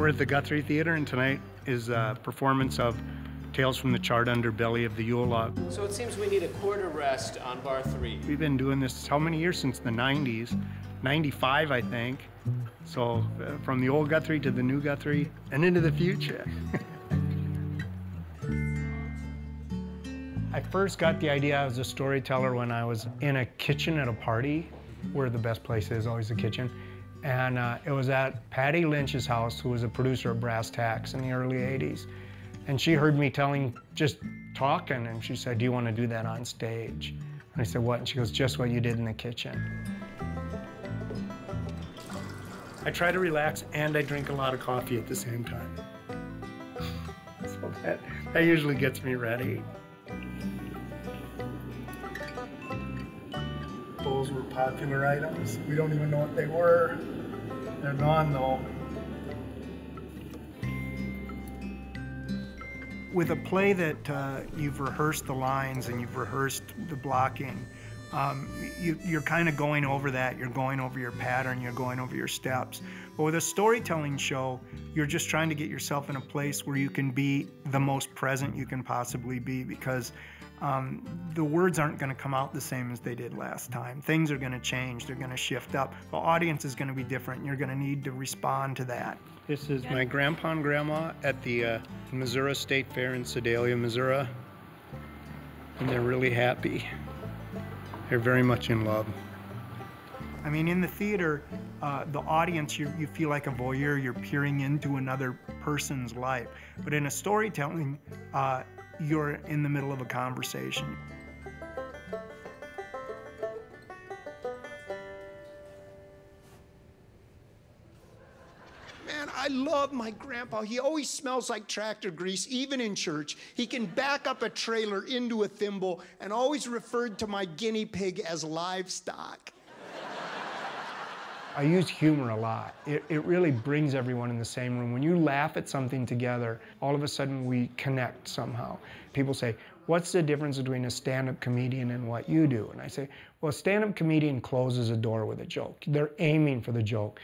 We're at the Guthrie Theatre, and tonight is a performance of Tales from the Charred Underbelly of the Yule Log. So it seems we need a quarter rest on bar 3. We've been doing this how many years? Since the 90s. 95, I think. So from the old Guthrie to the new Guthrie and into the future. I first got the idea as a storyteller when I was in a kitchen at a party, where the best place is, always the kitchen. And it was at Patty Lynch's house, who was a producer of Brass Tacks in the early 80s. And she heard me just talking, and she said, "Do you want to do that on stage?" And I said, "What?" And she goes, "Just what you did in the kitchen." I try to relax, and I drink a lot of coffee at the same time. So that usually gets me ready. Those were popular items. We don't even know what they were. They're gone, though. With a play that you've rehearsed the lines and you've rehearsed the blocking, you're kind of going over that. You're going over your pattern. You're going over your steps. But with a storytelling show, you're just trying to get yourself in a place where you can be the most present you can possibly be, because the words aren't going to come out the same as they did last time. Things are going to change. They're going to shift up. The audience is going to be different, and you're going to need to respond to that. This is my grandpa and grandma at the Missouri State Fair in Sedalia, Missouri, and they're really happy. They're very much in love. I mean, in the theater, the audience, you feel like a voyeur. You're peering into another person's life. But in a storytelling, you're in the middle of a conversation. Man, I love my grandpa. He always smells like tractor grease, even in church. He can back up a trailer into a thimble, and always referred to my guinea pig as livestock. I use humor a lot. It really brings everyone in the same room. When you laugh at something together, all of a sudden we connect somehow. People say, "What's the difference between a stand-up comedian and what you do?" And I say, well, a stand-up comedian closes a door with a joke. They're aiming for the joke.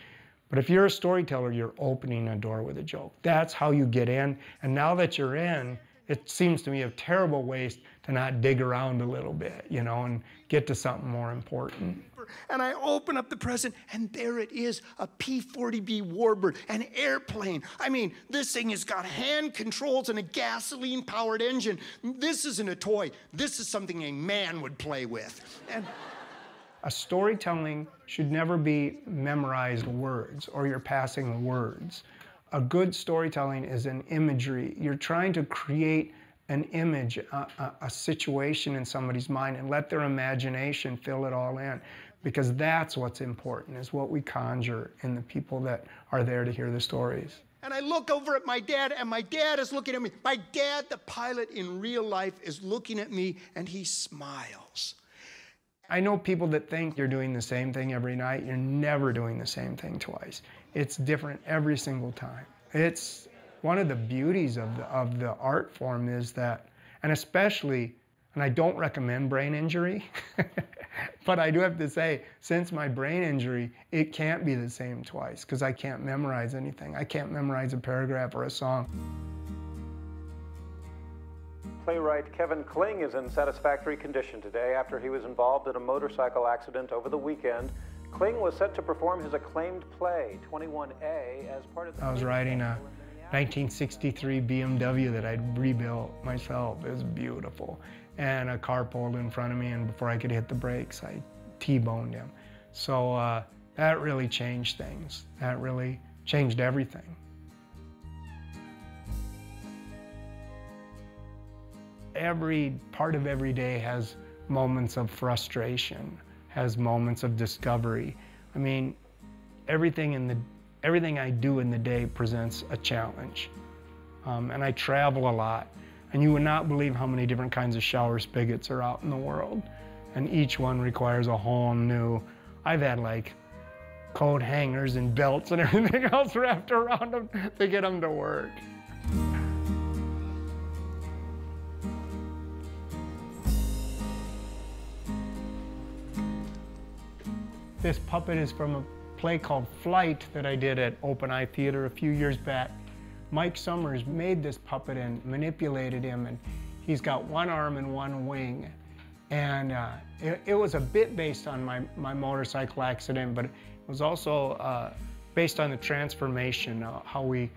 But if you're a storyteller, you're opening a door with a joke. That's how you get in. And now that you're in, it seems to me a terrible waste to not dig around a little bit, you know, and get to something more important. And I open up the present, and there it is, a P-40B Warbird, an airplane. I mean, this thing has got hand controls and a gasoline-powered engine. This isn't a toy. This is something a man would play with. And a storytelling should never be memorized words, or you're passing words. A good storytelling is an imagery. You're trying to create an image, a situation in somebody's mind, and let their imagination fill it all in. Because that's what's important, is what we conjure in the people that are there to hear the stories. And I look over at my dad, and my dad is looking at me. My dad, the pilot in real life, is looking at me, and he smiles. I know people that think you're doing the same thing every night. You're never doing the same thing twice. It's different every single time. It's one of the beauties of the art form is that, and especially, and I don't recommend brain injury, but I do have to say, since my brain injury, it can't be the same twice, because I can't memorize anything. I can't memorize a paragraph or a song. Playwright Kevin Kling is in satisfactory condition today after he was involved in a motorcycle accident over the weekend. Kling was set to perform his acclaimed play, 21A, as part of the... I was riding a 1963 BMW that I'd rebuilt myself. It was beautiful. And a car pulled in front of me, and before I could hit the brakes, I T-boned him. So that really changed things. That really changed everything. Every part of every day has moments of frustration, has moments of discovery. I mean, everything I do in the day presents a challenge. And I travel a lot. And you would not believe how many different kinds of shower spigots are out in the world. And each one requires a whole new, I've had like coat hangers and belts and everything else wrapped around them to get them to work. This puppet is from play called Flight that I did at Open Eye Theater a few years back. Mike Summers made this puppet and manipulated him, and he's got one arm and one wing. And it was a bit based on my motorcycle accident, but it was also based on the transformation, how we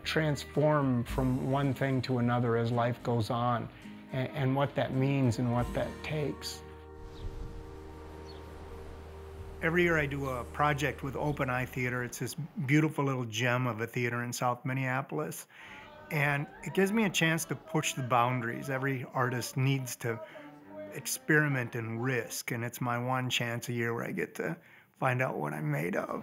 transform from one thing to another as life goes on, and what that means and what that takes. Every year I do a project with Open Eye Theater. It's this beautiful little gem of a theater in South Minneapolis. And it gives me a chance to push the boundaries. Every artist needs to experiment and risk, and it's my one chance a year where I get to find out what I'm made of.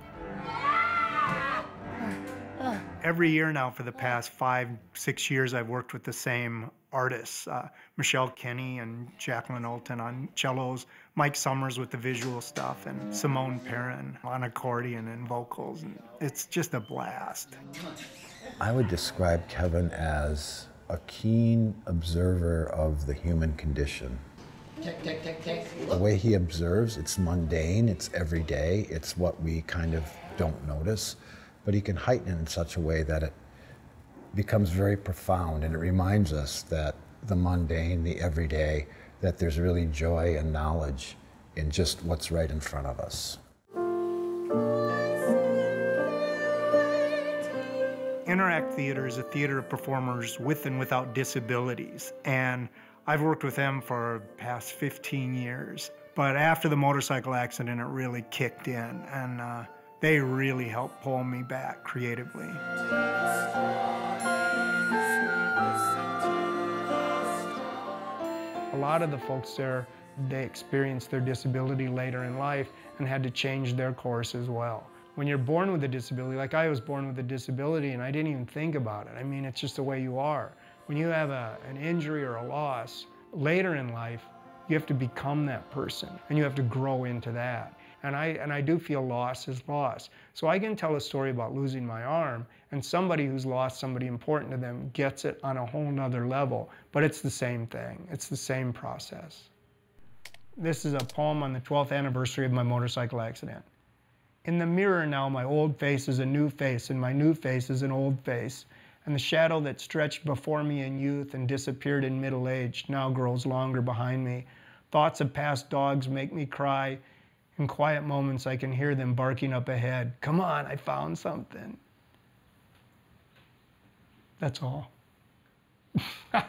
Every year now for the past 5-6 years, I've worked with the same artists, Michelle Kenny and Jacqueline Olton on cellos, Mike Summers with the visual stuff, and Simone Perrin on accordion and vocals, and it's just a blast. I would describe Kevin as a keen observer of the human condition. The way he observes, it's mundane, it's everyday, it's what we kind of don't notice, but he can heighten it in such a way that it becomes very profound, and it reminds us that the mundane, the everyday, that there's really joy and knowledge in just what's right in front of us. Interact Theater is a theater of performers with and without disabilities, and I've worked with them for the past 15 years. But after the motorcycle accident, it really kicked in, and they really helped pull me back creatively. A lot of the folks there, they experienced their disability later in life and had to change their course as well. When you're born with a disability, like I was born with a disability and I didn't even think about it. I mean, it's just the way you are. When you have an injury or a loss, later in life, you have to become that person and you have to grow into that. And I do feel loss is loss. So I can tell a story about losing my arm, and somebody who's lost somebody important to them gets it on a whole nother level, but it's the same thing. It's the same process. This is a poem on the 12th anniversary of my motorcycle accident. In the mirror now, my old face is a new face, and my new face is an old face. And the shadow that stretched before me in youth and disappeared in middle age now grows longer behind me. Thoughts of past dogs make me cry. In quiet moments, I can hear them barking up ahead. Come on, I found something. That's all. Find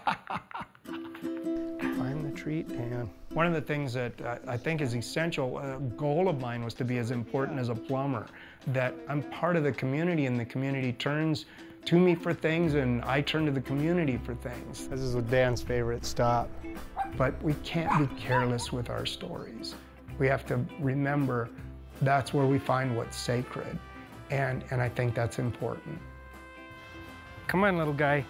the treat, and one of the things that I think is essential, a goal of mine was to be as important as a plumber, that I'm part of the community and the community turns to me for things and I turn to the community for things. This is Dan's favorite stop. But we can't be careless with our stories. We have to remember that's where we find what's sacred, and I think that's important. Come on, little guy.